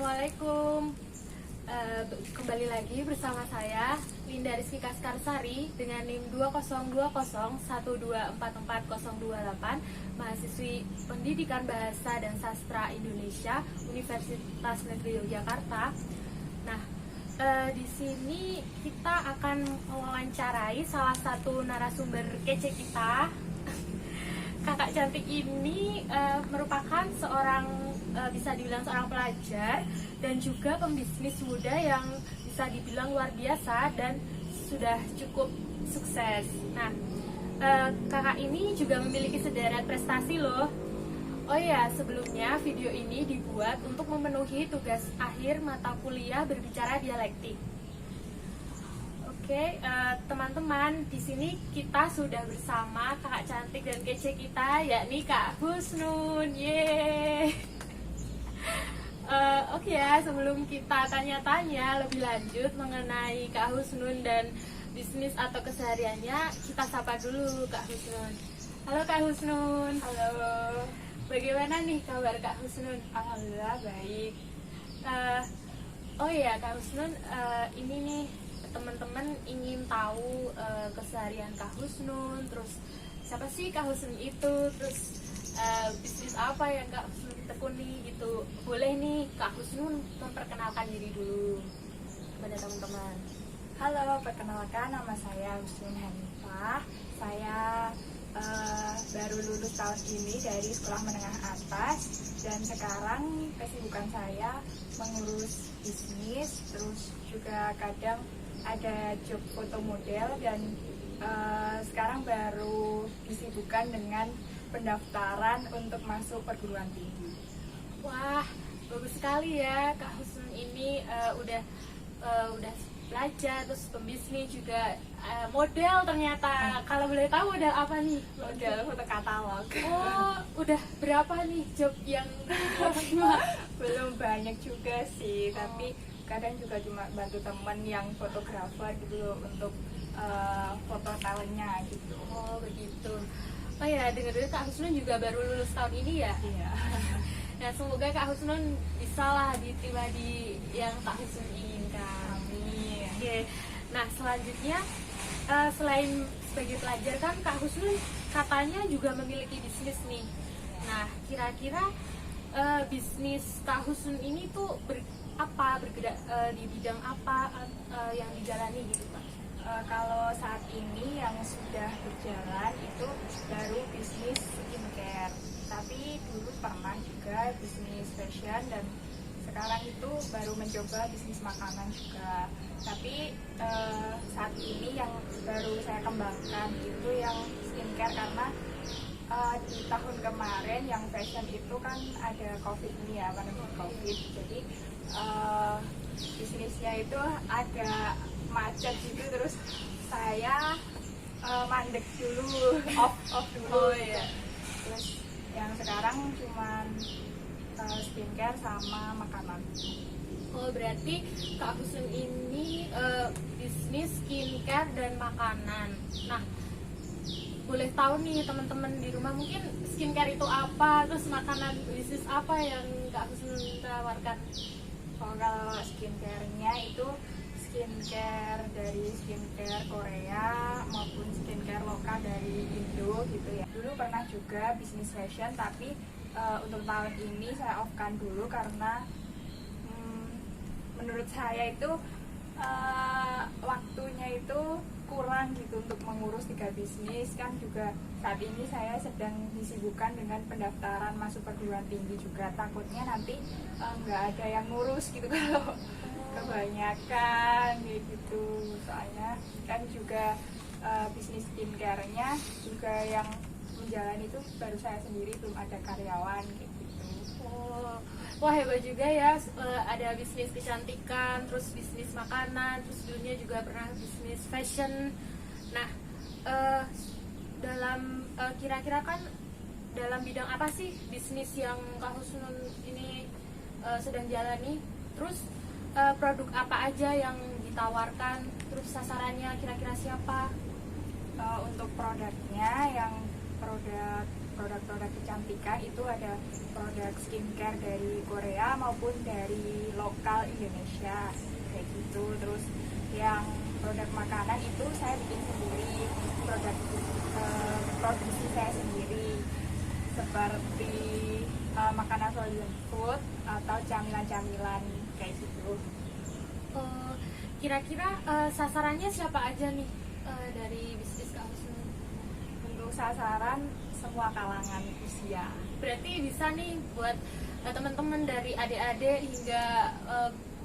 Assalamualaikum. Kembali lagi bersama saya Linda Rizky Kaskarsari dengan NIM 202012444028, mahasiswi Pendidikan Bahasa dan Sastra Indonesia Universitas Negeri Yogyakarta. Nah, di sini kita akan mewawancarai salah satu narasumber kece kita. Kakak cantik ini merupakan seorang bisa dibilang seorang pelajar dan juga pembisnis muda yang bisa dibilang luar biasa dan sudah cukup sukses. Nah, kakak ini juga memiliki sederet prestasi loh. Oh ya, sebelumnya video ini dibuat untuk memenuhi tugas akhir mata kuliah berbicara dialektik. Oke, teman-teman, di sini kita sudah bersama kakak cantik dan kece kita, yakni Kak Husnun. Yeay. Oke ya, sebelum kita tanya-tanya lebih lanjut mengenai Kak Husnun dan bisnis atau kesehariannya, kita sapa dulu Kak Husnun. Halo Kak Husnun. Halo. Bagaimana nih kabar Kak Husnun? Alhamdulillah baik. Oh iya Kak Husnun, ini nih teman-teman ingin tahu keseharian Kak Husnun, terus siapa sih Kak Husnun itu, terus bisnis apa yang Kak Husnun tekuni gitu. Boleh nih Kak Husnun memperkenalkan diri dulu kepada teman-teman. Halo, perkenalkan nama saya Husnun Hanifah. Saya baru lulus tahun ini dari sekolah menengah atas dan sekarang kesibukan saya mengurus bisnis, terus juga kadang ada job foto model dan sekarang baru disibukkan dengan pendaftaran untuk masuk perguruan tinggi. Wah, bagus sekali ya Kak Husnun ini udah belajar, terus pembisnis juga, model ternyata. Kalau boleh tahu model apa nih? Model foto katalog. Oh, udah berapa nih job yang Belum banyak juga sih, tapi kadang juga cuma bantu temen yang fotografer gitu loh untuk foto talentnya gitu. Oh begitu. Oh ya, dengar-dengar Kak Husnun juga baru lulus tahun ini ya? Iya. Nah, semoga Kak Husnun bisa lah diterima di yang Kak Husnun inginkan. Amin. Oke. Nah, selanjutnya selain sebagai pelajar kan Kak Husnun katanya juga memiliki bisnis nih. Nah, kira-kira bisnis Kak Husnun ini tuh bergerak di bidang apa yang dijalani gitu Pak? Kalau saat ini yang sudah berjalan itu baru bisnis skincare, tapi dulu pernah juga bisnis fashion dan sekarang itu baru mencoba bisnis makanan juga. Tapi saat ini yang baru saya kembangkan itu yang skincare karena di tahun kemarin yang fashion itu kan ada COVID ini ya, pandemi COVID, jadi bisnisnya itu agak macet gitu, terus saya mandek dulu, off dulu. Oh iya. Terus yang sekarang cuman skincare sama makanan. Oh, berarti Kak Husnun ini bisnis skincare dan makanan. Nah, boleh tahu nih teman-teman di rumah mungkin skincare itu apa, terus makanan bisnis apa yang Kak Husnun tawarkan? Oh, kalau skincare-nya itu skincare dari skincare Korea maupun skincare lokal dari Indo gitu ya. Dulu pernah juga bisnis fashion, tapi untuk tahun ini saya off-kan dulu karena menurut saya itu waktunya itu kurang gitu untuk mengurus 3 bisnis. Kan juga saat ini saya sedang disibukkan dengan pendaftaran masuk perguruan tinggi juga, takutnya nanti nggak ada yang ngurus gitu kalau kebanyakan gitu. Soalnya kan juga bisnis skincare-nya juga yang menjalani itu baru saya sendiri, belum ada karyawan gitu. Oh, wah hebat juga ya, ada bisnis kecantikan, terus bisnis makanan, terus dulunya juga pernah bisnis fashion. Nah, dalam kira-kira kan dalam bidang apa sih bisnis yang Kak Husnun ini sedang jalani? Terus produk apa aja yang ditawarkan, terus sasarannya kira-kira siapa? Untuk produknya yang produk produk-produk kecantikan itu ada produk skincare dari Korea maupun dari lokal Indonesia kayak gitu. Terus yang produk makanan itu saya bikin sendiri, produk produksi saya sendiri seperti makanan solid food atau camilan-camilan kayak gitu. Kira-kira sasarannya siapa aja nih dari bisnis Kak Husnun? Untuk sasaran semua kalangan usia. Berarti bisa nih buat teman-teman dari adik-adik hingga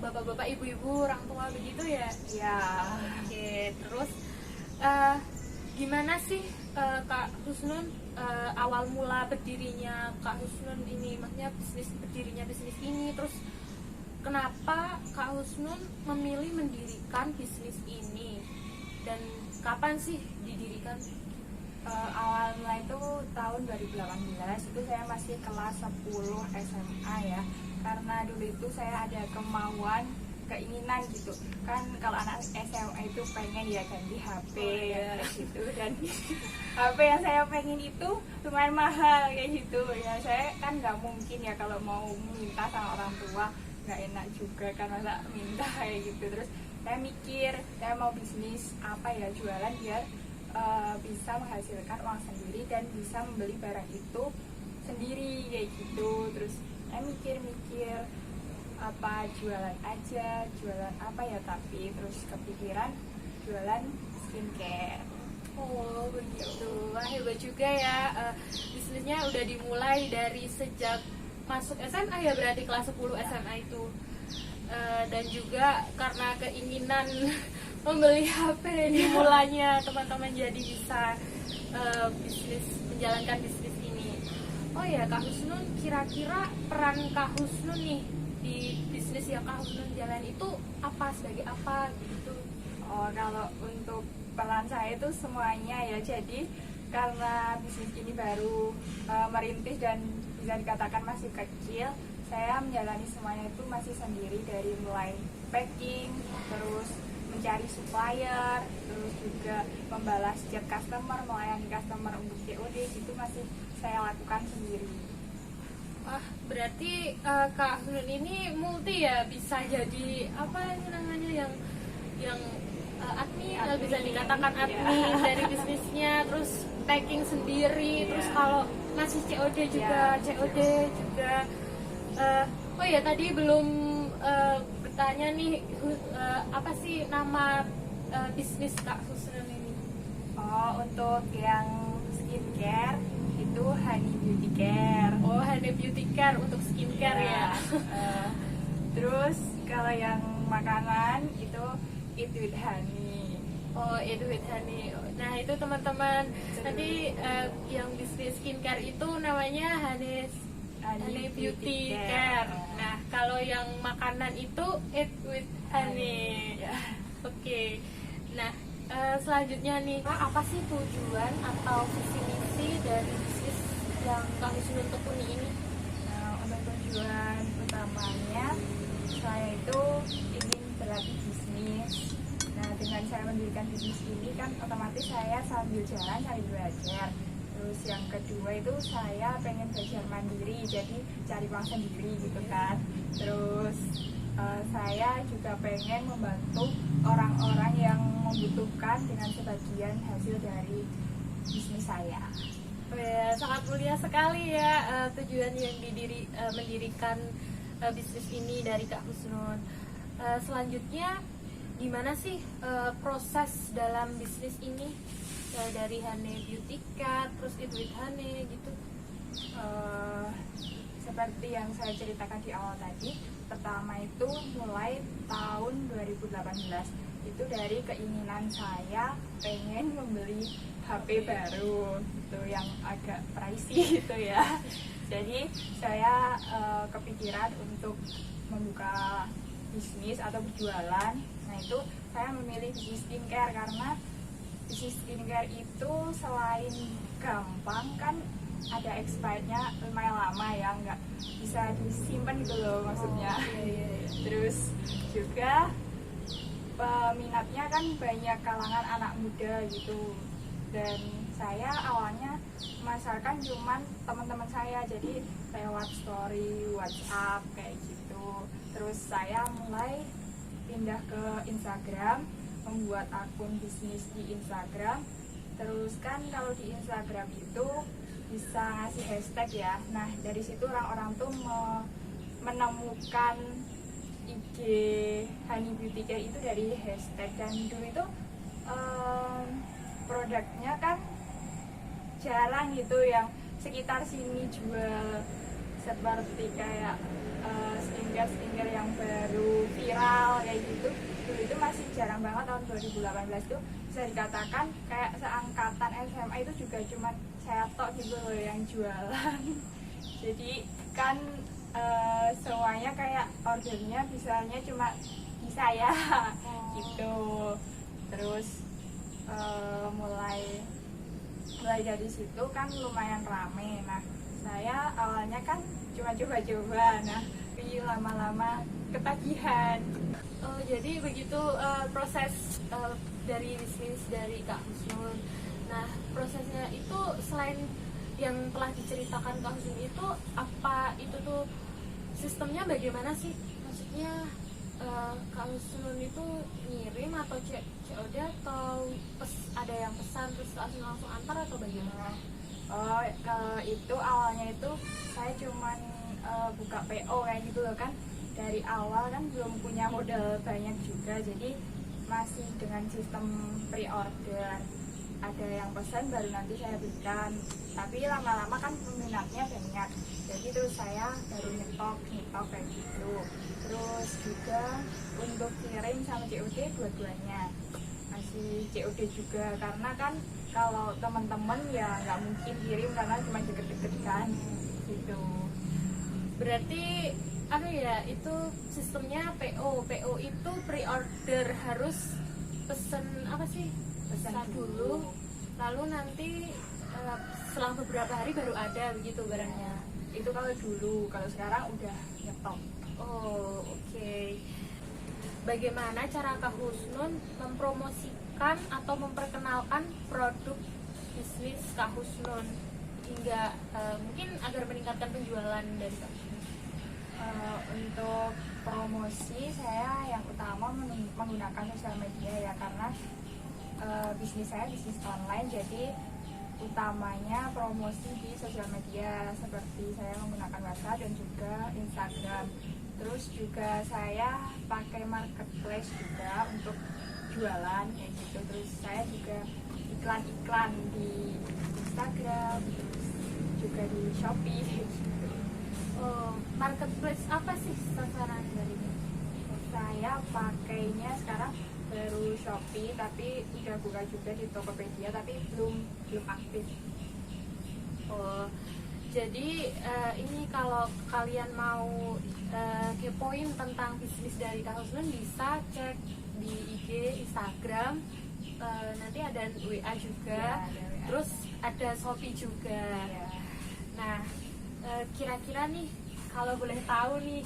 bapak-bapak, ibu-ibu, orang tua begitu ya? Ya. Oke, terus gimana sih Kak Husnun awal mula berdirinya Kak Husnun ini, maksudnya berdirinya bisnis ini, terus kenapa Kak Husnun memilih mendirikan bisnis ini dan kapan sih didirikan? Awal mulai itu tahun 2018 itu saya masih kelas 10 SMA ya, karena dulu itu saya ada kemauan, keinginan gitu kan, kalau anak SMA itu pengen ya ganti HP kayak gitu, dan HP yang saya pengen itu lumayan mahal kayak gitu ya. Saya kan nggak mungkin ya kalau mau minta sama orang tua, nggak enak juga kan masa minta kayak gitu. Terus saya mikir saya mau bisnis apa ya, jualan biar bisa menghasilkan uang sendiri dan bisa membeli barang itu sendiri kayak gitu. Terus saya mikir-mikir apa jualan aja, jualan apa ya, tapi terus kepikiran jualan skincare. Oh begitu, wah hebat juga ya, bisnisnya udah dimulai dari sejak masuk SMA ya, berarti kelas 10 SMA itu. Dan juga karena keinginan membeli HP dimulainya teman-teman jadi bisa menjalankan bisnis ini. Oh ya Kak Husnun, kira-kira peran Kak Husnun nih di bisnis yang Kak Husnun jalan itu apa, sebagai apa gitu? Oh, kalau untuk peran saya itu semuanya ya, jadi karena bisnis ini baru merintis dan bisa dikatakan masih kecil, saya menjalani semuanya itu masih sendiri, dari mulai packing, terus mencari supplier, terus juga membalas chat customer, melayani customer untuk COD, itu masih saya lakukan sendiri. Wah, berarti Kak Husnun ini multi ya, bisa jadi apa ini namanya yang admin, bisa dikatakan admin dari bisnisnya, terus packing sendiri, terus kalau masih COD juga, COD juga. Oh ya, tadi belum bertanya nih, apa sih nama bisnis Kak Husnun ini? Oh, untuk yang skincare itu Honey Beauty Care. Oh, Honey Beauty Care untuk skincare ya. Terus kalau yang makanan itu Eat with Honey. Oh, Eat with Honey. Nah, itu teman-teman, nanti yang bisnis skincare itu namanya Honey Beauty Care. Nah, kalau yang makanan itu Eat with Honey. Oke. Nah, selanjutnya nih, apa sih tujuan atau visi misi dari bisnis yang Kak Husnun tekuni ini? Nah, untuk tujuan utamanya saya itu ingin berlatih bisnis. Nah, dengan saya mendirikan bisnis ini kan otomatis saya sambil jalan sambil belajar. Terus yang kedua itu saya pengen belajar mandiri, jadi cari uang sendiri gitu kan. Terus saya juga pengen membantu orang-orang yang membutuhkan dengan sebagian hasil dari bisnis saya. Oh ya, sangat mulia sekali ya tujuan yang mendirikan bisnis ini dari Kak Husnun. Selanjutnya, gimana sih proses dalam bisnis ini? Dari Honey Beauty Care, terus Eat with Honey gitu. Seperti yang saya ceritakan di awal tadi, pertama itu mulai tahun 2018. Itu dari keinginan saya pengen membeli HP baru gitu, yang agak pricey gitu ya. Jadi saya kepikiran untuk membuka bisnis atau berjualan. Nah, itu saya memilih bisnis skincare karena bisnis skincare itu selain gampang kan, ada expirednya lumayan lama ya, nggak bisa disimpan gitu loh maksudnya. Terus juga peminatnya kan banyak kalangan anak muda gitu, dan saya awalnya memasarkan cuman teman-teman saya, jadi lewat story WhatsApp kayak gitu. Terus saya mulai pindah ke Instagram, membuat akun bisnis di Instagram. Terus kan kalau di Instagram itu bisa ngasih hashtag ya. Nah dari situ orang-orang tuh menemukan IG Honey Beauty Care itu dari hashtag. Dan dulu itu produknya kan jarang gitu yang sekitar sini jual, seperti kayak skincare yang baru viral kayak gitu. Dulu itu masih jarang banget. Tahun 2018 tuh bisa dikatakan kayak seangkatan SMA itu juga cuman saya tok gitu loh yang jualan. Jadi kan semuanya kayak ordernya bisanya cuma di saya gitu. Terus mulai dari situ kan lumayan rame. Nah saya awalnya kan cuma coba-coba, nah tapi lama-lama ketagihan. Jadi begitu proses dari bisnis dari Kak Husnun. Nah prosesnya itu selain yang telah diceritakan Kak Husnun itu, apa itu tuh sistemnya bagaimana sih? Maksudnya Kak Husnun itu ngirim atau COD atau ada yang pesan terus langsung antar atau bagaimana? Kalau itu awalnya itu saya cuman buka PO kayak gitu loh kan. Dari awal kan belum punya modal banyak juga, jadi masih dengan sistem pre-order. Ada yang pesan baru nanti saya berikan. Tapi lama-lama kan peminatnya banyak, jadi terus saya baru nyetok kayak gitu. Terus juga untuk kirim sama COD dua-duanya masih COD juga, karena kan kalau teman-teman ya nggak mungkin kirim karena cuma deket-deket kan gitu. Berarti itu sistemnya PO itu pre-order, harus pesen apa sih? Pesan dulu, lalu nanti selang beberapa hari baru ada begitu barangnya. Itu kalau dulu, kalau sekarang udah nyetok. Oke. Bagaimana cara Kak Husnun mempromosikan atau memperkenalkan produk bisnis Kak Husnun hingga mungkin agar meningkatkan penjualan dari Kak Husnun? Untuk promosi saya yang utama menggunakan sosial media ya, karena bisnis saya bisnis online, jadi utamanya promosi di sosial media seperti saya menggunakan WhatsApp dan juga Instagram. Terus juga saya pakai marketplace juga untuk jualan kayak gitu. Terus saya juga iklan di Instagram, terus juga di Shopee kayak gitu. Marketplace apa sih sasaran dari ini? Saya pakainya sekarang baru Shopee, tapi udah buka juga di Tokopedia, tapi belum aktif. Jadi ini kalau kalian mau kepoin tentang bisnis dari Kak Husnun bisa cek di IG, Instagram, nanti ada WA juga, Ya, ada WA. Terus ada Shopee juga. Ya. Nah kira-kira nih kalau boleh tahu nih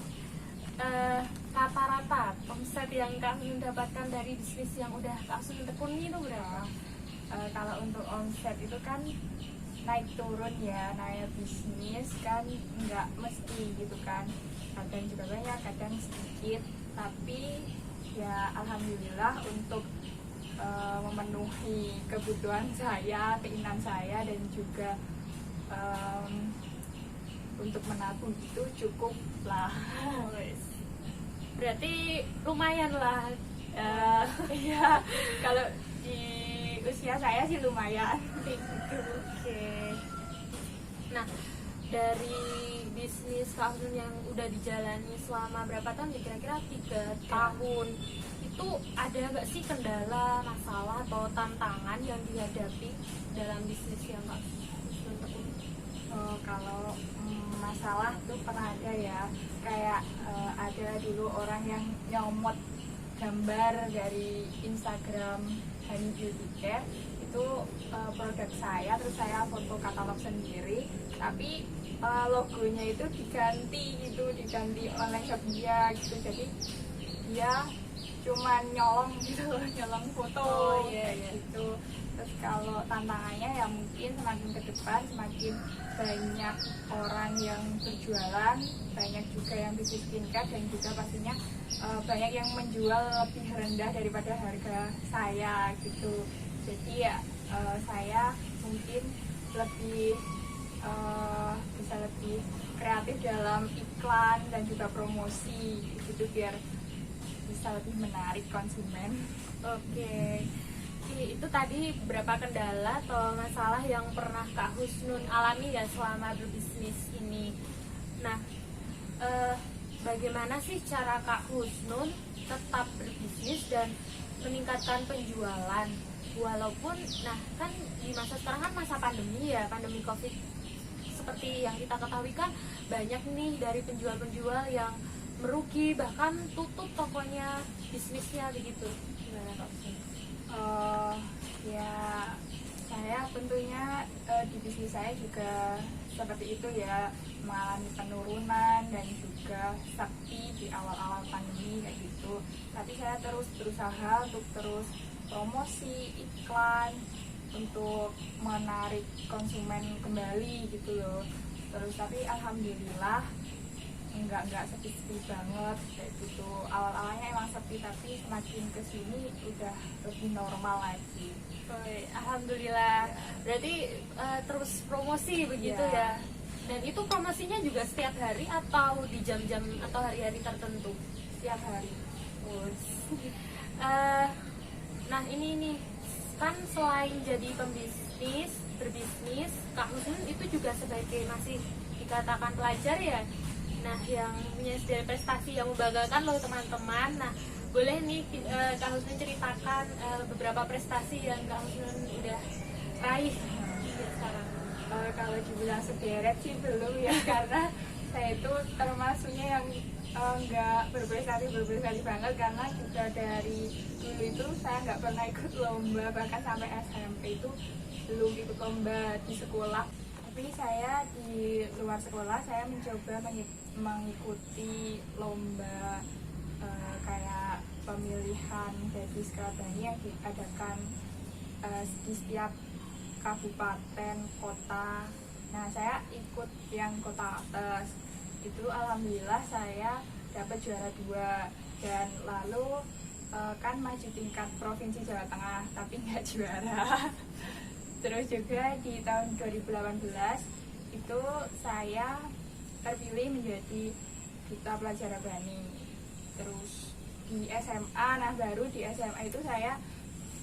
rata-rata omset yang Kak Husnun dapatkan dari bisnis yang udah Kak Husnun tekuni itu berapa? Kalau untuk omset itu kan naik turun ya, naik bisnis kan nggak mesti gitu kan, kadang juga banyak, kadang sedikit, tapi ya alhamdulillah untuk memenuhi kebutuhan saya, keinginan saya, dan juga untuk menabung itu cukup lah. Berarti lumayan lah. Ya kalau di usia saya sih lumayan. Oke. Nah dari bisnis Kak Husnun yang udah dijalani selama berapa tahun? Kira-kira 3 tahun. Itu ada nggak sih kendala, masalah atau tantangan yang dihadapi dalam bisnis yang Kak Husnun tekuni? Kalau masalah tuh pernah ada ya, kayak ada dulu orang yang nyomot gambar dari Instagram Honey Beauty Care itu produk saya, terus saya foto katalog sendiri, tapi logonya itu diganti online shop dia gitu, jadi dia cuma nyolong gitu loh, nyolong foto gitu. Terus kalau tantangannya ya mungkin semakin ke depan semakin banyak orang yang berjualan, banyak juga yang bisnis skincare, dan juga pastinya banyak yang menjual lebih rendah daripada harga saya gitu. Jadi ya saya mungkin lebih bisa lebih kreatif dalam iklan dan juga promosi gitu biar bisa lebih menarik konsumen. Oke. Itu tadi beberapa kendala atau masalah yang pernah Kak Husnun alami ya selama berbisnis ini. Nah, bagaimana sih cara Kak Husnun tetap berbisnis dan meningkatkan penjualan? Walaupun, nah kan di masa sekarang kan masa pandemi ya, pandemi COVID. Seperti yang kita ketahui kan banyak nih dari penjual-penjual yang merugi, bahkan tutup tokonya, bisnisnya begitu. Gimana Kak Husnun? Ya saya tentunya di bisnis saya juga seperti itu ya, mengalami penurunan dan juga sepi di awal-awal pandemi kayak gitu. Tapi saya terus berusaha untuk terus promosi iklan untuk menarik konsumen kembali gitu loh. Terus tapi alhamdulillah enggak sepi-sepi banget kayak gitu. Awal-awalnya emang sepi, tapi semakin kesini udah lebih normal lagi. Alhamdulillah. Berarti terus promosi begitu ya. Dan itu promosinya juga setiap hari atau di jam-jam atau hari-hari tertentu? Setiap hari. Nah ini nih kan selain jadi berbisnis, Kak Husnun itu juga sebagai masih dikatakan pelajar ya. Nah, yang punya sejarah prestasi yang membanggakan loh teman-teman. Nah, boleh nih Kak Husnun ceritakan beberapa prestasi yang Kak Husnun udah raih sekarang. Kalau dibilang sederet sih belum ya, karena saya itu termasuknya yang nggak berprestasi banget, karena juga dari dulu itu saya nggak pernah ikut lomba, bahkan sampai SMP itu belum ikut lomba di sekolah. Tapi saya di luar sekolah saya mencoba mengikuti lomba kayak pemilihan gadis Keratani yang diadakan di setiap kabupaten kota. Nah saya ikut yang kota atas itu, alhamdulillah saya dapat juara 2, dan lalu kan maju tingkat provinsi Jawa Tengah tapi nggak juara. Terus juga di tahun 2018 itu saya terpilih menjadi duta pelajar Rabani. Terus di SMA, nah baru di SMA itu saya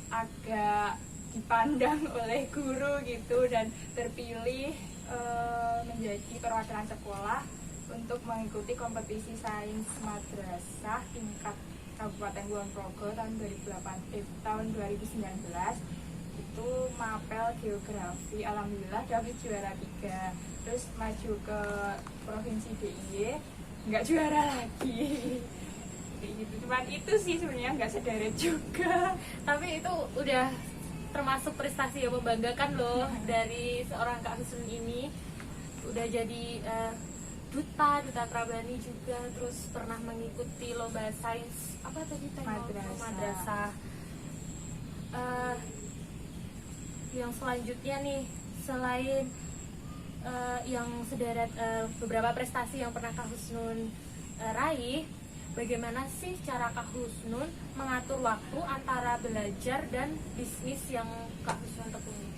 agak dipandang oleh guru gitu dan terpilih menjadi perwakilan sekolah untuk mengikuti kompetisi sains madrasah tingkat Kabupaten Kulon Progo tahun 2019. Itu mapel geografi, alhamdulillah dapat juara 3. Terus maju ke provinsi DIY nggak juara lagi. Kayak gitu, cuman itu sih sebenarnya nggak sederet juga, tapi itu udah termasuk prestasi yang membanggakan loh. Dari seorang Kak Husnun ini udah jadi duta Trabani juga, terus pernah mengikuti lomba sains apa tadi madrasah. Yang selanjutnya nih, selain yang sederet beberapa prestasi yang pernah Kak Husnun raih, bagaimana sih cara Kak Husnun mengatur waktu antara belajar dan bisnis yang Kak Husnun tekuni?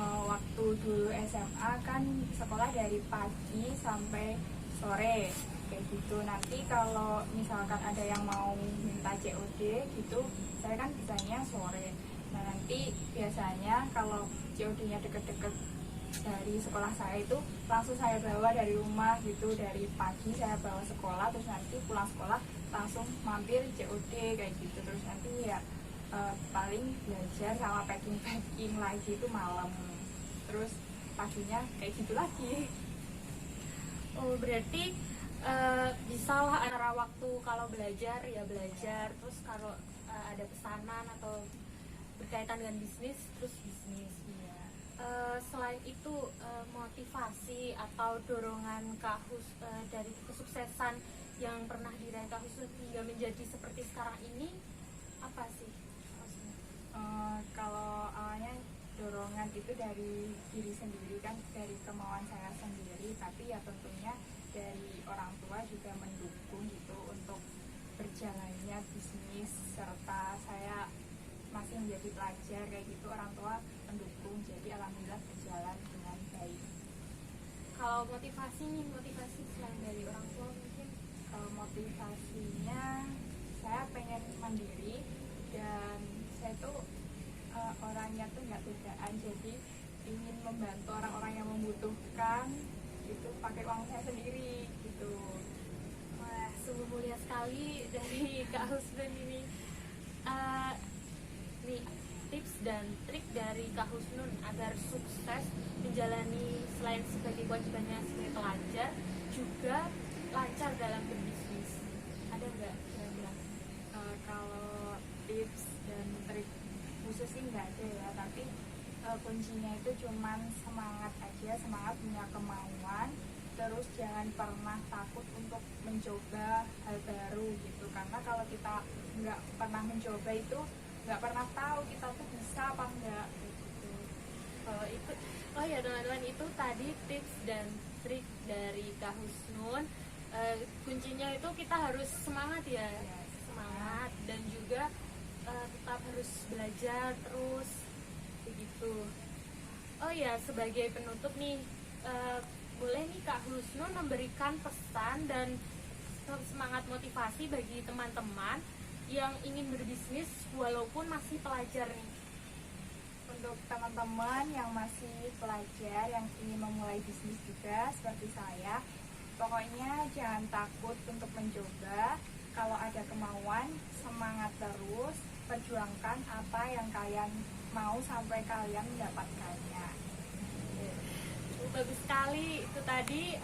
Waktu dulu SMA kan sekolah dari pagi sampai sore kayak gitu. Nanti kalau misalkan ada yang mau minta COD gitu, saya kan bisanya sore. Nah nanti biasanya kalau COD-nya deket-deket dari sekolah saya itu langsung saya bawa dari rumah gitu, dari pagi saya bawa sekolah, terus nanti pulang sekolah langsung mampir COD kayak gitu. Terus nanti ya paling belajar sama packing lagi itu malam, terus paginya kayak gitu lagi. Oh berarti bisa lah antara waktu kalau belajar ya belajar, terus kalau ada pesanan atau berkaitan dengan bisnis terus bisnis. Selain itu motivasi atau dorongan Kak dari kesuksesan yang pernah diraih Kak Husnun hingga menjadi seperti sekarang ini apa sih? Kalau awalnya dorongan itu dari diri sendiri kan, dari kemauan saya sendiri, tapi ya tentunya dari orang tua juga mendukung gitu untuk berjalannya bisnis, serta saya masih menjadi pelajar kayak gitu, orang tua mendukung, jadi alhamdulillah berjalan dengan baik. Kalau motivasi selain dari orang tua mungkin? Kalau motivasinya, saya pengen mandiri dan saya tuh orangnya tuh nggak tegaan, jadi ingin membantu orang-orang yang membutuhkan itu pakai uang saya sendiri gitu. Wah, sungguh mulia sekali dari Kak Husnun ini. Eh, nih tips dan trik dari Kak Husnun agar sukses menjalani selain sebagai kewajibannya sebagai pelajar juga lancar dalam berbisnis. Ada nggak kira-kira? Kalau tips dan trik khusus sih nggak ada ya, tapi kuncinya itu cuman semangat aja, semangat punya kemauan, terus jangan pernah takut untuk mencoba hal baru gitu, karena kalau kita nggak pernah mencoba itu nggak pernah tahu kita tuh bisa apa enggak gitu. Oh ya teman-teman, itu tadi tips dan trik dari Kak Husnun. Kuncinya itu kita harus semangat ya, semangat, dan juga tetap harus belajar terus begitu. Oh ya, sebagai penutup nih, boleh nih Kak Husnun memberikan pesan dan semangat motivasi bagi teman-teman yang ingin berbisnis walaupun masih pelajar nih. Untuk teman-teman yang masih pelajar yang ingin memulai bisnis juga seperti saya, pokoknya jangan takut untuk mencoba. Kalau ada kemauan, semangat terus, perjuangkan apa yang kalian mau sampai kalian mendapatkannya. Bagus sekali itu tadi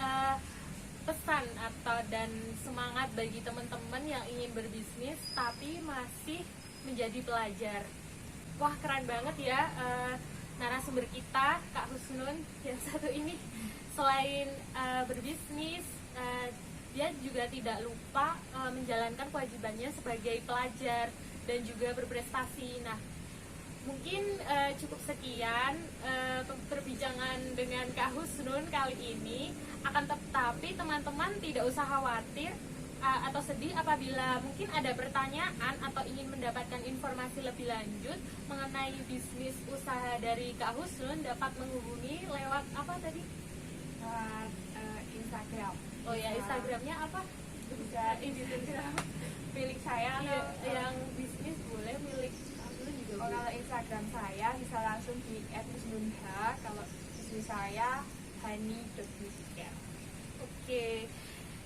pesan dan semangat bagi teman-teman yang ingin berbisnis tapi masih menjadi pelajar. Wah, keren banget ya narasumber kita Kak Husnun yang satu ini. Selain berbisnis, dia juga tidak lupa menjalankan kewajibannya sebagai pelajar dan juga berprestasi. Nah, mungkin cukup sekian perbincangan dengan Kak Husnun kali ini. Akan tetapi teman-teman tidak usah khawatir atau sedih apabila mungkin ada pertanyaan atau ingin mendapatkan informasi lebih lanjut mengenai bisnis usaha dari Kak Husnun, dapat menghubungi lewat apa tadi? Instagram. Oh ya, Instagramnya apa? Bisa Instagram milik saya atau Yang bisnis boleh, milik Husnun juga boleh. kalau Instagram saya bisa langsung di @husnunha, kalau bisnis saya hani.skincare. Oke.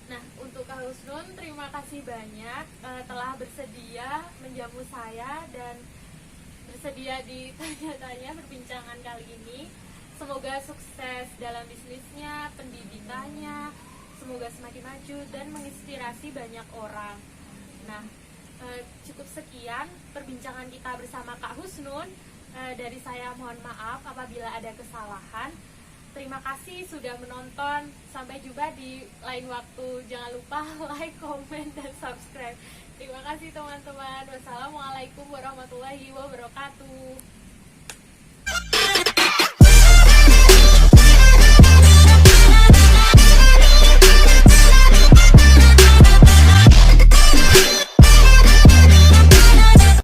Nah, untuk Kak Husnun, terima kasih banyak telah bersedia menjamu saya dan bersedia ditanya-tanya perbincangan kali ini. Semoga sukses dalam bisnisnya, pendidikannya, semoga semakin maju dan menginspirasi banyak orang. Nah, cukup sekian perbincangan kita bersama Kak Husnun. Dari saya mohon maaf apabila ada kesalahan. Terima kasih sudah menonton. Sampai jumpa di lain waktu. Jangan lupa like, komen, dan subscribe. Terima kasih teman-teman. Wassalamualaikum warahmatullahi wabarakatuh.